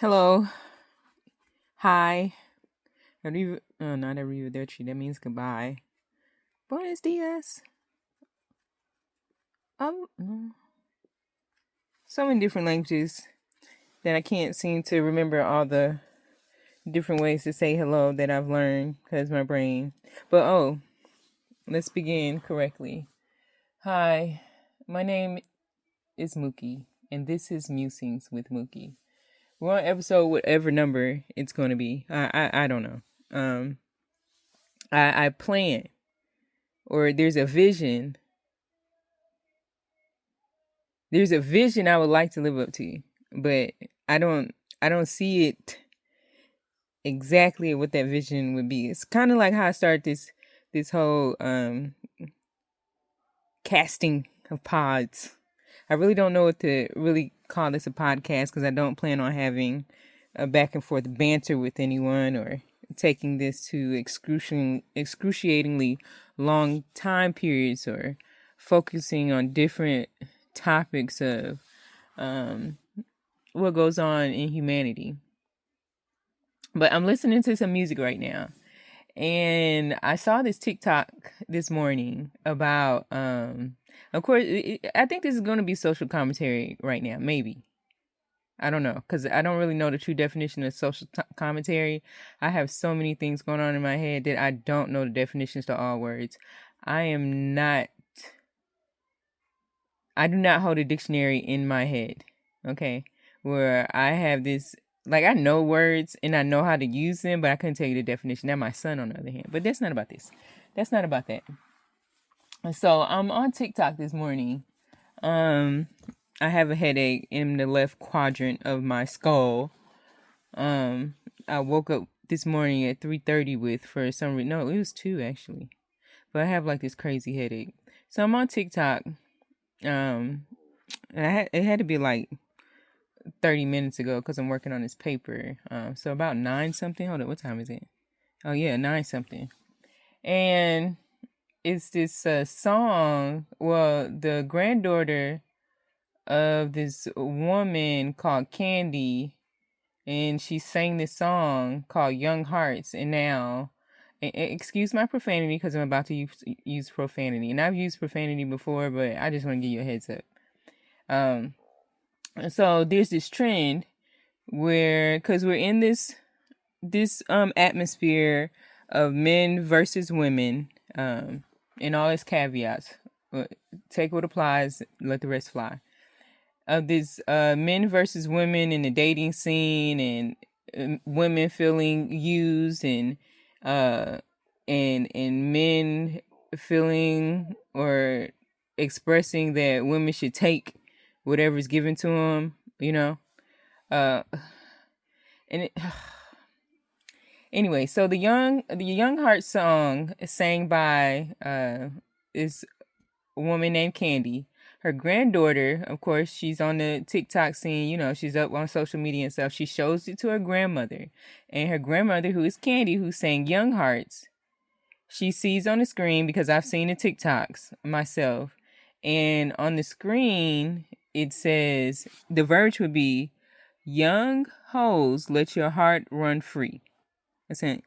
Hello. Hi. Not arrivederci. That means goodbye. Buenos dias. So many different languages that I can't seem to remember all the different ways to say hello that I've learned because my brain. But let's begin correctly. Hi, my name is Mookie, and this is Musings with Mookie. We're on episode whatever number it's going to be. I don't know. I plan, or there's a vision. There's a vision I would like to live up to, but I don't see it exactly what that vision would be. It's kind of like how I started this whole casting of pods. I really don't know what to really call this a podcast because I don't plan on having a back and forth banter with anyone or taking this to excruciatingly long time periods or focusing on different topics of what goes on in humanity. But I'm listening to some music right now, and I saw this TikTok this morning about of course I think this is going to be social commentary right now, maybe. I don't know, because I don't really know the true definition of social commentary. I have so many things going on in my head that I don't know the definitions to all words. I do not hold a dictionary in my head, okay? Where I have this, like, I know words and I know how to use them, but I couldn't tell you the definition. Now, my son, on the other hand. But that's not about this. That's not about that. So, I'm on TikTok this morning. I have a headache in the left quadrant of my skull. I woke up this morning at 3:30 with, for some reason, no, it was 2 actually. But I have like this crazy headache. So I'm on TikTok. And it had to be like 30 minutes ago because I'm working on this paper. So about 9 something. Hold on, what time is it? Oh yeah, 9 something. And it's this song. Well, the granddaughter of this woman called Candy, and she sang this song called Young Hearts. And now, excuse my profanity because I'm about to use profanity, and I've used profanity before, but I just want to give you a heads up. So there's this trend where, because we're in this atmosphere of men versus women, and all its caveats. Take what applies, let the rest fly. Of this men versus women in the dating scene, and women feeling used, and men feeling or expressing that women should take whatever's given to them, and it, anyway, so the young heart song is sang by this woman named Candy. Her granddaughter, of course, she's on the TikTok scene, she's up on social media and stuff. She shows it to her grandmother, and her grandmother, who is Candy, who sang Young Hearts, she sees on the screen, because I've seen the TikToks myself, and on the screen it says, the verge would be, young hoes, let your heart run free. That's it,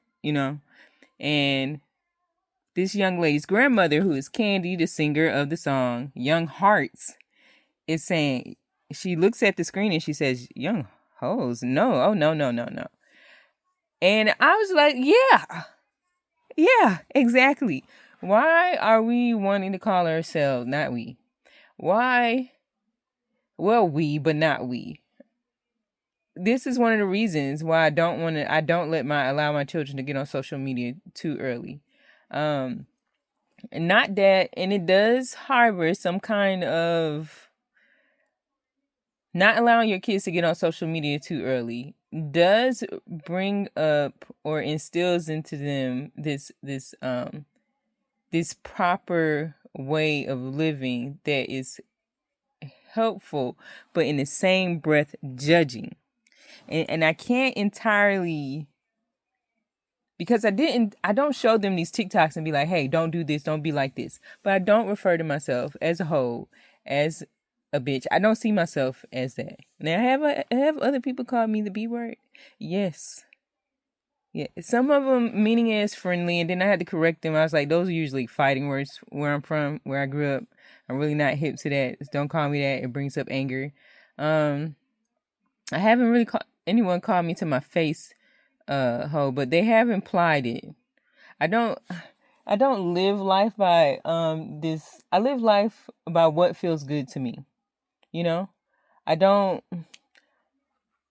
and this young lady's grandmother, who is Candy, the singer of the song Young Hearts, is saying, she looks at the screen and she says, young hoes, no, oh, no, no, no, no. And I was like, yeah, exactly. Why are we wanting to call ourselves, not we? Why? Well, we, but not we. This is one of the reasons why I don't allow my children to get on social media too early. Not that, and it does harbor some kind of, not allowing your kids to get on social media too early does bring up or instills into them this proper way of living that is helpful, but in the same breath judging. And I can't entirely, because I don't show them these TikToks and be like, hey, don't do this, don't be like this. But I don't refer to myself as a whole as a bitch. I don't see myself as that. Now, have other people called me the B word? Yes. Yeah, some of them meaning as friendly, and then I had to correct them. I was like, those are usually fighting words where I'm from, where I grew up. I'm really not hip to that. Don't call me that. It brings up anger. Um, I haven't really anyone called me to my face, ho, but they have implied it. I don't, I don't live life by this. I live life by what feels good to me. You know, I don't.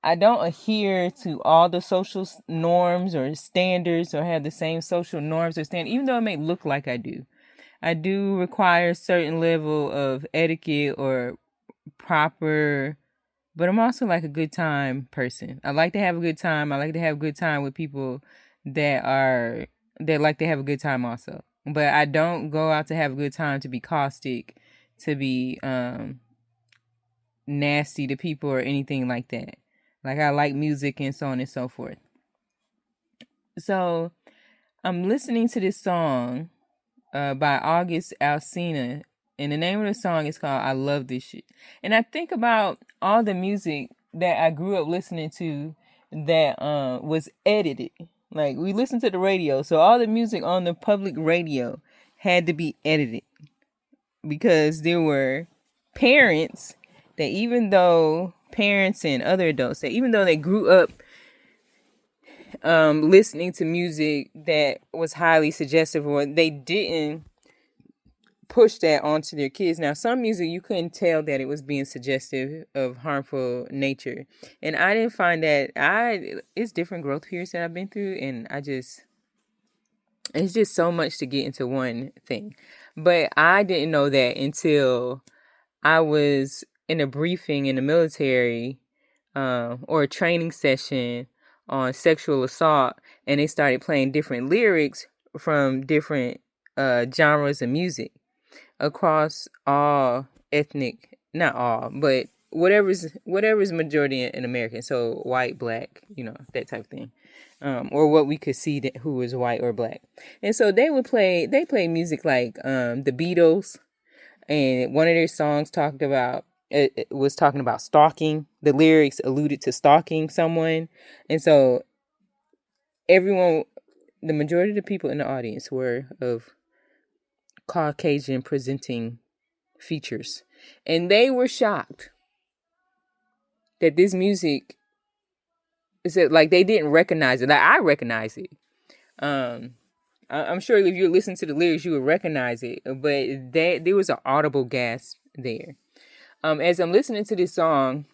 I don't adhere to all the social norms or standards or have the same social norms or standards, even though it may look like I do. I do require a certain level of etiquette or proper, but I'm also like a good time person. I like to have a good time. I like to have a good time with people that are, that like to have a good time also. But I don't go out to have a good time to be caustic, to be nasty to people or anything like that. Like I like music and so on and so forth. So I'm listening to this song by August Alsina, and the name of the song is called "I Love This Shit." And I think about all the music that I grew up listening to that was edited. Like we listened to the radio, so all the music on the public radio had to be edited because there were parents that even though parents and other adults that even though they grew up listening to music that was highly suggestive, or they didn't push that onto their kids. Now, some music you couldn't tell that it was being suggestive of harmful nature, and I didn't find that. It's different growth periods that I've been through, and it's just so much to get into one thing. But I didn't know that until I was in a briefing in the military, or a training session on sexual assault, and they started playing different lyrics from different genres of music across all ethnic, not all, but whatever's majority in American, so white, black, that type of thing, or what we could see that who was white or black. And so they play music like the Beatles, and one of their songs it was talking about stalking. The lyrics alluded to stalking someone, and so everyone, the majority of the people in the audience were of Caucasian presenting features, and they were shocked that this music is like they didn't recognize it. Like I recognize it. I'm sure if you listen to the lyrics, you would recognize it, but there was an audible gasp there. As I'm listening to this song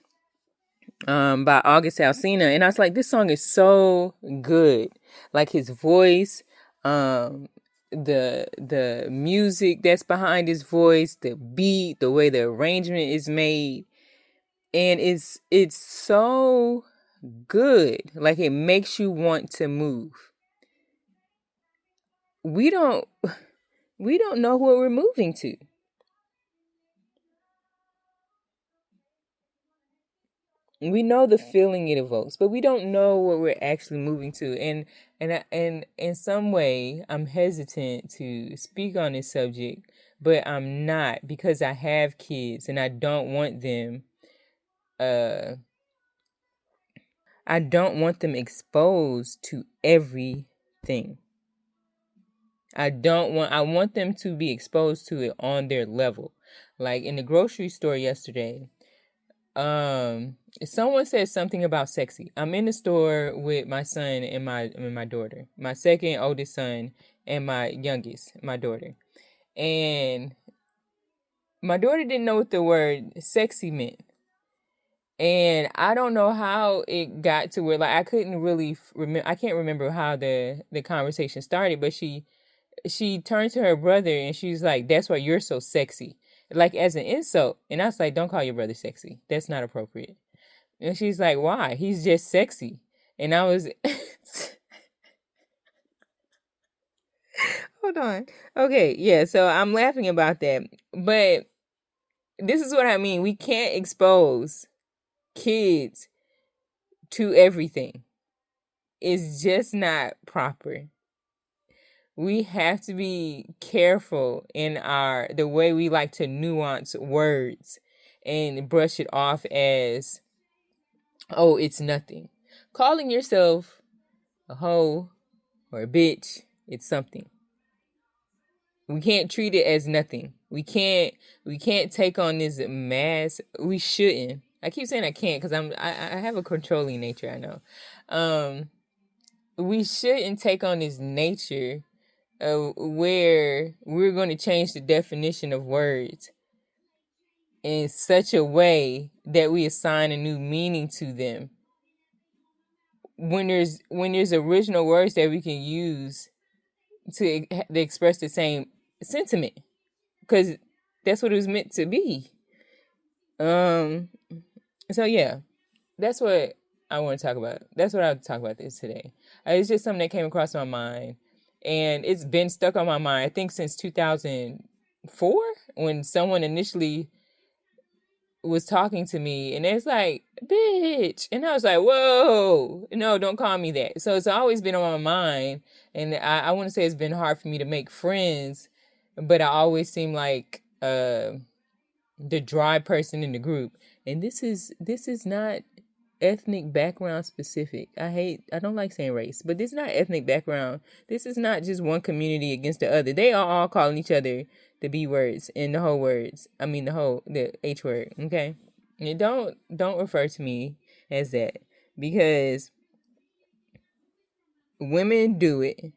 by August Alsina, and I was like, this song is so good. Like his voice, the music that's behind his voice, the beat, the way the arrangement is made, and it's so good. Like it makes you want to move. We don't know what we're moving to. We know the feeling it evokes, but we don't know what we're actually moving to. And in some way, I'm hesitant to speak on this subject, but I'm not, because I have kids and I don't want them exposed to everything. I want them to be exposed to it on their level. Like in the grocery store yesterday, someone said something about sexy. I'm in the store with my son and my daughter, my second oldest son and my youngest, my daughter. And my daughter didn't know what the word sexy meant. And I don't know how it got to where, like, I couldn't really remember. I can't remember how the conversation started, but she turned to her brother and she's like, "That's why you're so sexy," like as an insult. And I was like, "Don't call your brother sexy. That's not appropriate." And she's like, "Why? He's just sexy." And I was, hold on. Okay, yeah. So I'm laughing about that, but this is what I mean. We can't expose kids to everything. It's just not proper. We have to be careful in the way we like to nuance words. and brush it off as, oh, it's nothing. Calling yourself a hoe or a bitch, it's something. We can't treat it as nothing. We can't take on this mass. We shouldn't. I keep saying I can't because I have a controlling nature, I know. We shouldn't take on this nature where we're going to change the definition of words in such a way that we assign a new meaning to them. When there's original words that we can use to express the same sentiment, because that's what it was meant to be. So yeah, that's what I want to talk about. That's what I'll talk about this today. It's just something that came across my mind, and it's been stuck on my mind, I think, since 2004, when someone initially was talking to me, and it's like, bitch, and I was like, whoa, no, don't call me that. So it's always been on my mind, and I want to say it's been hard for me to make friends, but I always seem like the dry person in the group. And this is not ethnic background specific. I don't like saying race, but this is not ethnic background. This is not just one community against the other. They are all calling each other the B words and the whole words. I mean the H word. Okay, and don't refer to me as that, because women do it.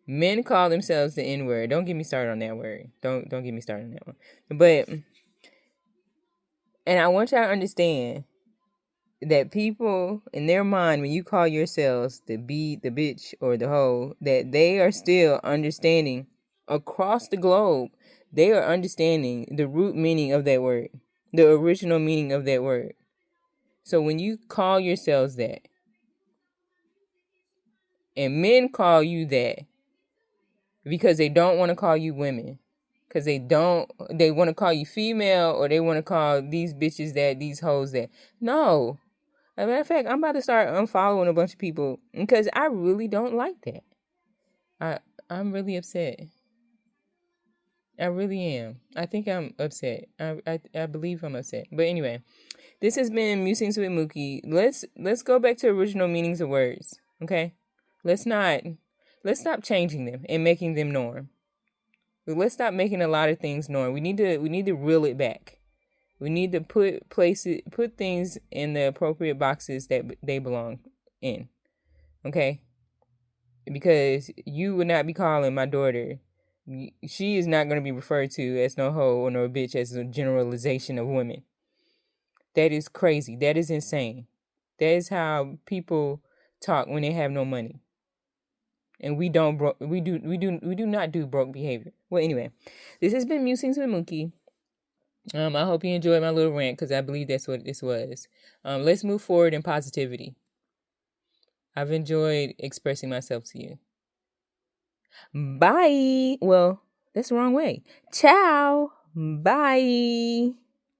Men call themselves the N word. Don't get me started on that word. Don't get me started on that one. But, and I want y'all to understand that people in their mind, when you call yourselves the bitch or the hoe, that they are still understanding across the globe. They are understanding the root meaning of that word, the original meaning of that word. So when you call yourselves that, and men call you that because they don't want to call you women, because they want to call you female, or they want to call these bitches that, these hoes that. No. As a matter of fact, I'm about to start unfollowing a bunch of people because I really don't like that. I'm really upset. I really am. I think I'm upset. I believe I'm upset. But anyway, this has been Musings with Mookie. Let's go back to original meanings of words. Okay? Let's stop changing them and making them norm. Let's stop making a lot of things norm. We need to reel it back. We need to put things in the appropriate boxes that they belong in. Okay? Because you would not be calling my daughter. She is not going to be referred to as no hoe or no bitch as a generalization of women. That is crazy. That is insane. That is how people talk when they have no money. And we do not do broke behavior. Well, anyway, this has been Musings with Mookie. I hope you enjoyed my little rant, because I believe that's what this was. Let's move forward in positivity. I've enjoyed expressing myself to you. Bye. Well, that's the wrong way. Ciao. Bye.